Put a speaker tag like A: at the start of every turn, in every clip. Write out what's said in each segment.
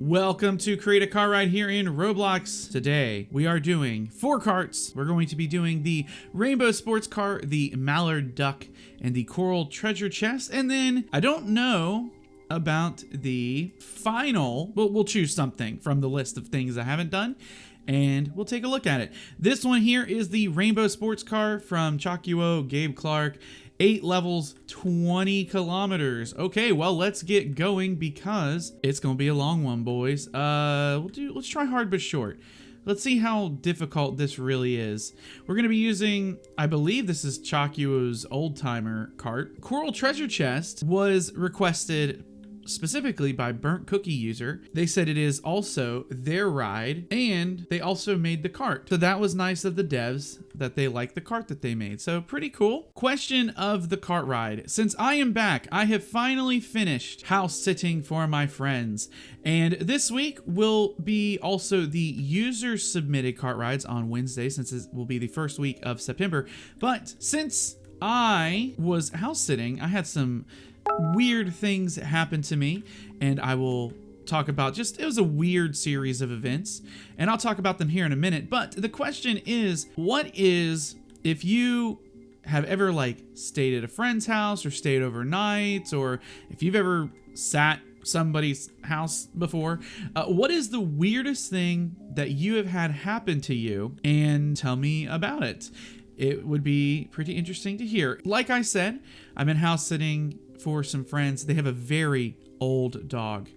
A: Welcome to Create a Car Ride here in Roblox. Today we are doing 4 carts. We're going to be doing the Rainbow Sports Car, the Mallard Duck, and the Coral Treasure Chest. And then I don't know about the final, we'll choose something from the list of things I haven't done and we'll take a look at it. This one here is the Rainbow Sports Car from Chalkywo, Gabe Clark. 8 levels, 20 kilometers. Okay, well, let's get going because it's gonna be a long one, boys. Let's try hard but short. Let's see how difficult this really is. We're gonna be using, I believe this is Chalkywo's old timer cart. Coral Treasure Chest was requested specifically by Burnt Cookie User. They said it is also their ride and they also made the cart. So that was nice of the devs that they liked the cart that they made. So pretty cool. Question of the cart ride. Since I am back, I have finally finished house sitting for my friends. And this week will be also the user submitted cart rides on Wednesday, since it will be the first week of September. But since I was house sitting, I had some weird things happen to me, and I will talk about it was a weird series of events, and I'll talk about them here in a minute. But the question is, if you have ever stayed at a friend's house or stayed overnight, or if you've ever sat somebody's house before, what is the weirdest thing that you have had happen to you? And tell me about it. It would be pretty interesting to hear. Like I said, I've been house sitting for some friends. They have a very old dog.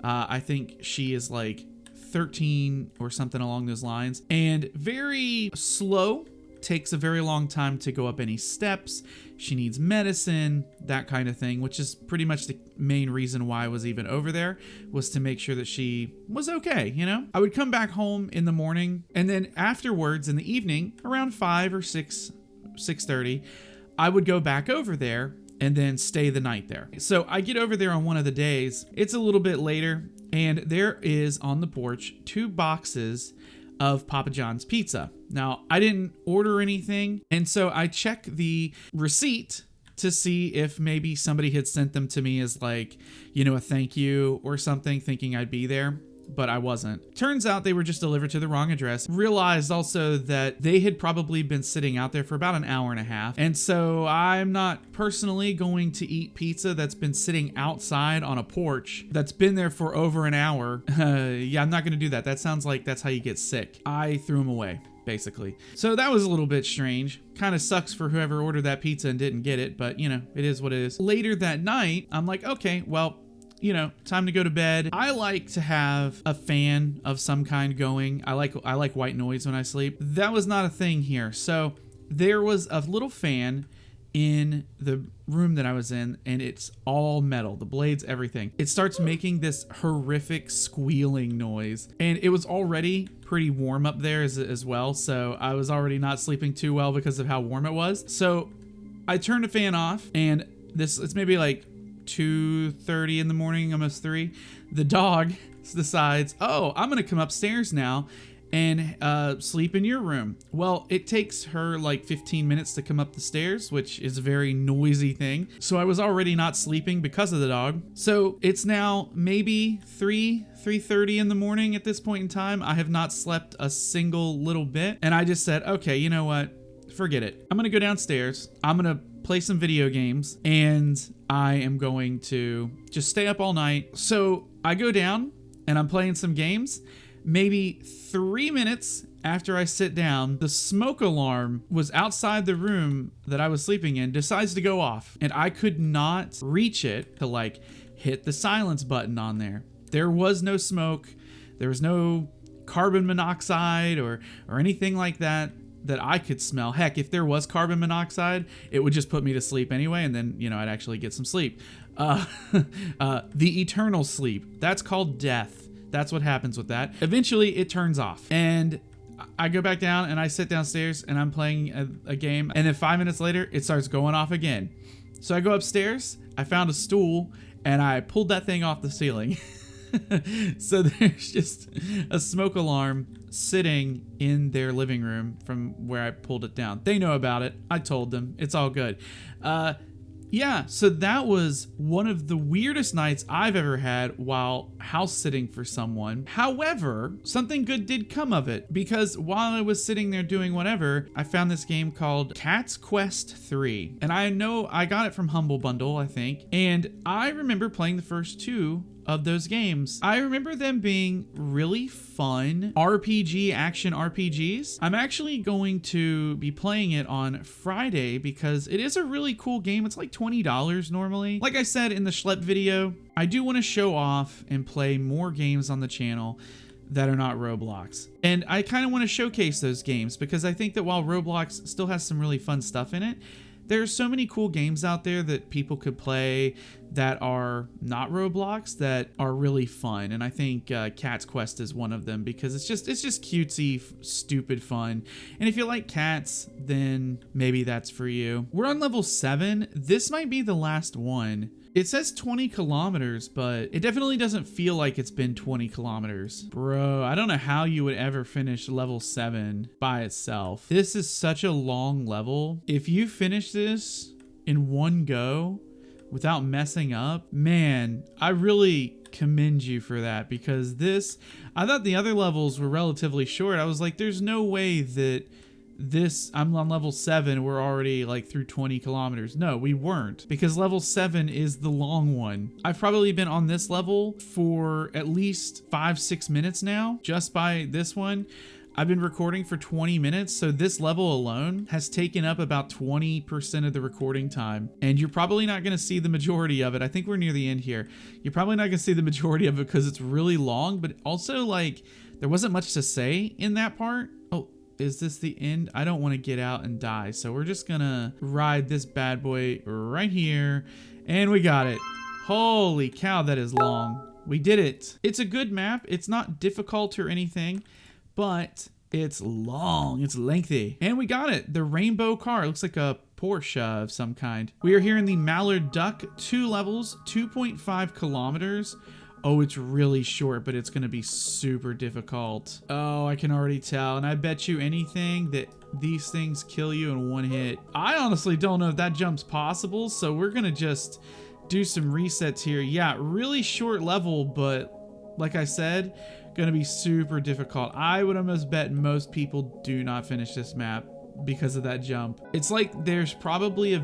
A: I think she is 13 or something along those lines, and very slow, takes a very long time to go up any steps. She needs medicine, that kind of thing, which is pretty much the main reason why I was even over there, was to make sure that she was okay, you know? I would come back home in the morning, and then afterwards in the evening, around 5 or 6:30, I would go back over there and then stay the night there. So I get over there on one of the days. It's a little bit later, and there is on the porch 2 boxes of Papa John's pizza. Now, I didn't order anything, and so I check the receipt to see if maybe somebody had sent them to me as a thank you or something, thinking I'd be there. But I wasn't. Turns out they were just delivered to the wrong address. Realized also that they had probably been sitting out there for about an hour and a half. And so I'm not personally going to eat pizza that's been sitting outside on a porch that's been there for over an hour. Yeah, I'm not going to do that. That sounds like that's how you get sick. I threw them away, basically. So that was a little bit strange. Kind of sucks for whoever ordered that pizza and didn't get it, but it is what it is. Later that night, I'm like, okay, well, time to go to bed. I like to have a fan of some kind going. I like white noise when I sleep. That was not a thing here. So there was a little fan in the room that I was in, and it's all metal, the blades, everything. It starts making this horrific squealing noise, and it was already pretty warm up there as well. So I was already not sleeping too well because of how warm it was. So I turned the fan off, and it's maybe 2:30 in the morning, almost 3. The dog decides, oh, I'm gonna come upstairs now and sleep in your room. Well, it takes her 15 minutes to come up the stairs, which is a very noisy thing. So I was already not sleeping because of the dog. So it's now maybe 3:30 in the morning at this point in time. I have not slept a single little bit. And I just said, okay, you know what? Forget it. I'm gonna go downstairs. I'm gonna play some video games, and I am going to just stay up all night. So I go down and I'm playing some games. Maybe 3 minutes after I sit down, the smoke alarm was outside the room that I was sleeping in, decides to go off, and I could not reach it to hit the silence button on there. There was no smoke. There was no carbon monoxide or anything like that I could smell. Heck, if there was carbon monoxide, it would just put me to sleep anyway, and then, I'd actually get some sleep. The eternal sleep. That's called death. That's what happens with that. Eventually, it turns off, and I go back down, and I sit downstairs, and I'm playing a game, and then 5 minutes later, it starts going off again. So I go upstairs, I found a stool, and I pulled that thing off the ceiling. So there's just a smoke alarm sitting in their living room from where I pulled it down. They know about it. I told them. It's all good. Yeah, so that was one of the weirdest nights I've ever had while house sitting for someone. However, something good did come of it, because while I was sitting there doing whatever, I found this game called Cat's Quest 3. And I know I got it from Humble Bundle, I think. And I remember playing the first two of those games. I remember them being really fun action RPGs. I'm actually going to be playing it on Friday because it is a really cool game. It's like $20 normally. Like I said in the Schlep video, I do want to show off and play more games on the channel that are not Roblox. And I kind of want to showcase those games because I think that while Roblox still has some really fun stuff in it, there's so many cool games out there that people could play that are not Roblox that are really fun. And I think Cat's Quest is one of them because it's just cutesy, stupid fun. And if you like cats, then maybe that's for you. We're on level 7. This might be the last one. It says 20 kilometers, but it definitely doesn't feel like it's been 20 kilometers. Bro, I don't know how you would ever finish level 7 by itself. This is such a long level. If you finish this in one go without messing up, man, I really commend you for that because I thought the other levels were relatively short. I was like, there's no way that I'm on level 7, we're already like through 20 kilometers. No, we weren't, because level 7 is the long one. I've probably been on this level for at least 5-6 minutes now, just by this one. I've been recording for 20 minutes, so this level alone has taken up about 20% of the recording time. And you're probably not going to see the majority of it. I think we're near the end here. You're probably not going to see the majority of it because it's really long, but also like there wasn't much to say in that part. Oh, is this the end? I don't want to get out and die, so we're just gonna ride this bad boy right here, and we got it. Holy cow, that is long. We did it. It's a good map. It's not difficult or anything, but it's long. It's lengthy. And we got it. The rainbow car. It looks like a Porsche of some kind. We are here in the Mallard Duck. 2 levels, 2.5 kilometers. Oh, it's really short, but it's going to be super difficult. Oh, I can already tell. And I bet you anything that these things kill you in one hit. I honestly don't know if that jump's possible, so we're going to just do some resets here. Yeah, really short level, but like I said, going to be super difficult. I would almost bet most people do not finish this map because of that jump. It's like there's probably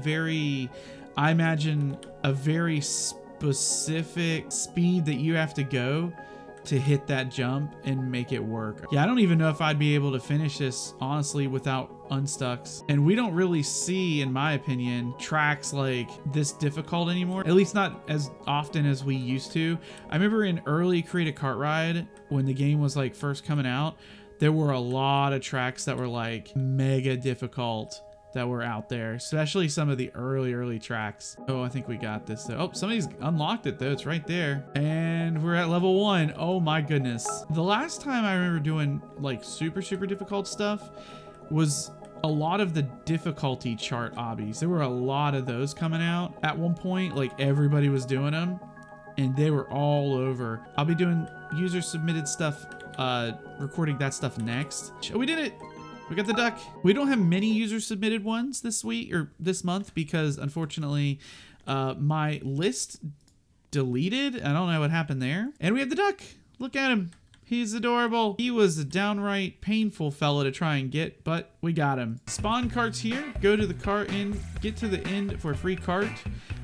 A: I imagine a very specific speed that you have to go to hit that jump and make it work. Yeah, I don't even know if I'd be able to finish this honestly without unstucks. And we don't really see, in my opinion, tracks like this difficult anymore, at least not as often as we used to. I remember in early Create a Kart Ride, when the game was like first coming out, there were a lot of tracks that were like mega difficult that were out there, especially some of the early tracks. Oh, I think we got this though. Oh, somebody's unlocked it though. It's right there. And we're at level 1. Oh my goodness. The last time I remember doing like super difficult stuff was a lot of the difficulty chart obbies. There were a lot of those coming out at one point. Like everybody was doing them and they were all over. I'll be doing user submitted stuff, recording that stuff next. Oh, we did it. We got the duck. We don't have many user submitted ones this week or this month because unfortunately my list deleted. I don't know what happened there. And we have the duck. Look at him. He's adorable. He was a downright painful fella to try and get, but we got him. Spawn carts here. Go to the cart and get to the end for a free cart.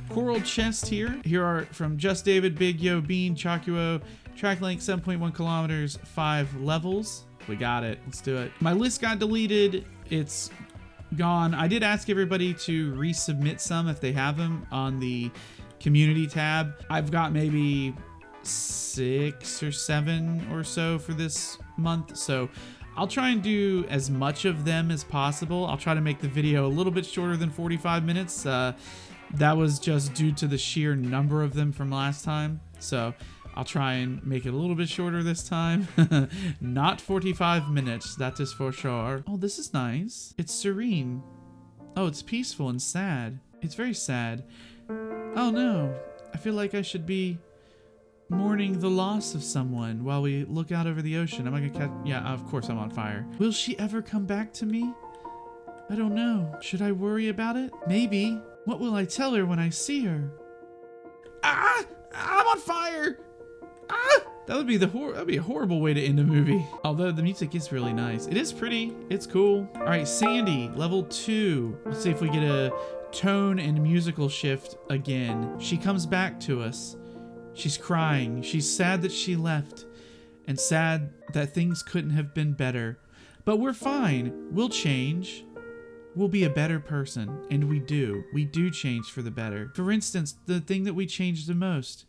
A: Coral chest here. Here are from Just David, Big Yo, Bean, Chakuo. Track length 7.1 kilometers, 5 levels. We got it. Let's do it. My list got deleted. It's gone. I did ask everybody to resubmit some if they have them on the community tab. I've got maybe 6 or 7 or so for this month. So I'll try and do as much of them as possible. I'll try to make the video a little bit shorter than 45 minutes. That was just due to the sheer number of them from last time. So I'll try and make it a little bit shorter this time. Not 45 minutes, that is for sure. Oh, this is nice. It's serene. Oh, it's peaceful and sad. It's very sad. Oh no, I feel like I should be mourning the loss of someone while we look out over the ocean. Am I gonna catch? Yeah, of course I'm on fire. Will she ever come back to me? I don't know. Should I worry about it? Maybe. What will I tell her when I see her? Ah! I'm on fire! Ah! That'd be a horrible way to end a movie. Although the music is really nice. It is pretty. It's cool. All right, Sandy, level 2. Let's see if we get a tone and musical shift again. She comes back to us. She's crying. She's sad that she left and sad that things couldn't have been better. But we're fine. We'll change. We'll be a better person. And we do. We do change for the better. For instance, the thing that we changed the most.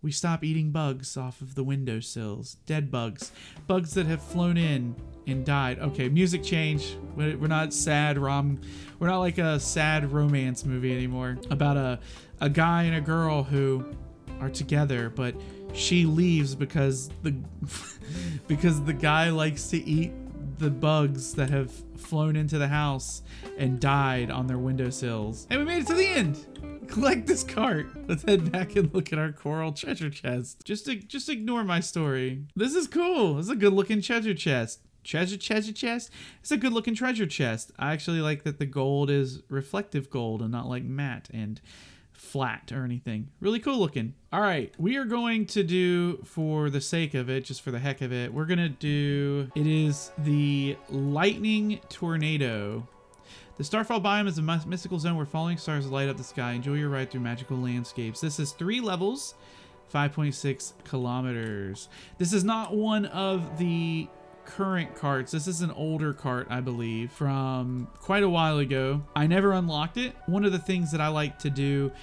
A: We stop eating bugs off of the windowsills. Dead bugs. Bugs that have flown in and died. Okay, music change. We're not sad we're not like a sad romance movie anymore. About a guy and a girl who are together, but she leaves because the guy likes to eat the bugs that have flown into the house and died on their windowsills. And we made it to the end. Collect this cart. Let's head back and look at our coral treasure chest. Just ignore my story. This is cool. This is a good looking treasure chest. Treasure chest? It's a good looking treasure chest. I actually like that the gold is reflective gold and not like matte and flat or anything. Really cool looking. All right, we are going to do, for the sake of it, just for the heck of it, we're gonna do, it is the lightning tornado. The Starfall biome is a mystical zone where falling stars light up the sky. Enjoy your ride through magical landscapes. This is 3 levels, 5.6 kilometers. This is not one of the current carts. This is an older cart, I believe, from quite a while ago. I never unlocked it. One of the things that I like to do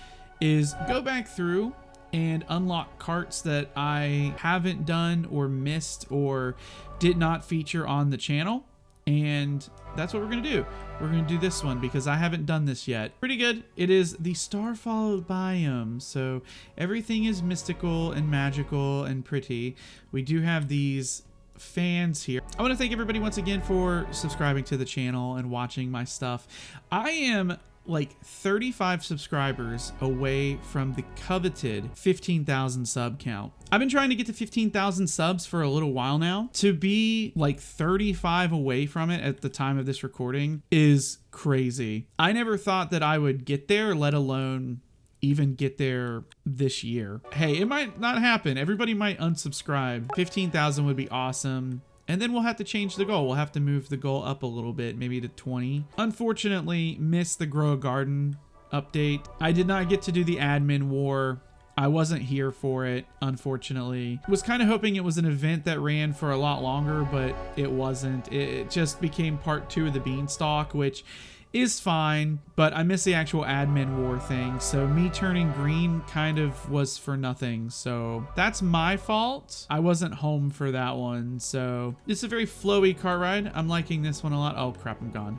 A: is go back through and unlock carts that I haven't done or missed or did not feature on the channel. And that's what we're gonna do. We're gonna do this one because I haven't done this yet. Pretty good. It is the Starfall biome, so everything is mystical and magical and pretty. We do have these fans here. I want to thank everybody once again for subscribing to the channel and watching my stuff. I am like 35 subscribers away from the coveted 15,000 sub count. I've been trying to get to 15,000 subs for a little while now. To be like 35 away from it at the time of this recording is crazy. I never thought that I would get there, let alone even get there this year. Hey, it might not happen. Everybody might unsubscribe. 15,000 would be awesome. And then we'll have to change the goal. We'll have to move the goal up a little bit, maybe to 20. Unfortunately, missed the Grow a Garden update. I did not get to do the admin war. I wasn't here for it, unfortunately. Was kind of hoping it was an event that ran for a lot longer, but it wasn't. It just became part 2 of the Beanstalk, which is fine, but I missed the actual admin war thing, so me turning green kind of was for nothing, so that's my fault. I wasn't home for that one, so it's a very flowy car ride. I'm liking this one a lot. Oh crap, I'm gone.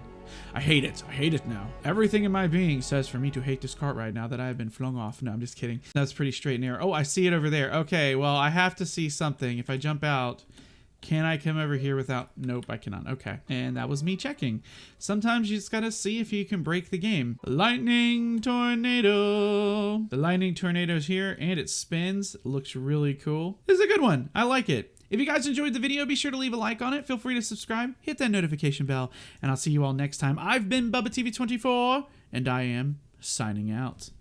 A: I hate it. I hate it now. Everything in my being says for me to hate this cart ride now that I have been flung off. No, I'm just kidding. That's pretty straight and narrow. Oh, I see it over there. Okay, well, I have to see something. If I jump out, can I come over here without? Nope, I cannot. Okay. And that was me checking. Sometimes you just gotta see if you can break the game. Lightning tornado. The lightning tornado is here and it spins. It looks really cool. This is a good one. I like it. If you guys enjoyed the video, be sure to leave a like on it. Feel free to subscribe, hit that notification bell, and I'll see you all next time. I've been BubbaTV24, and I am signing out.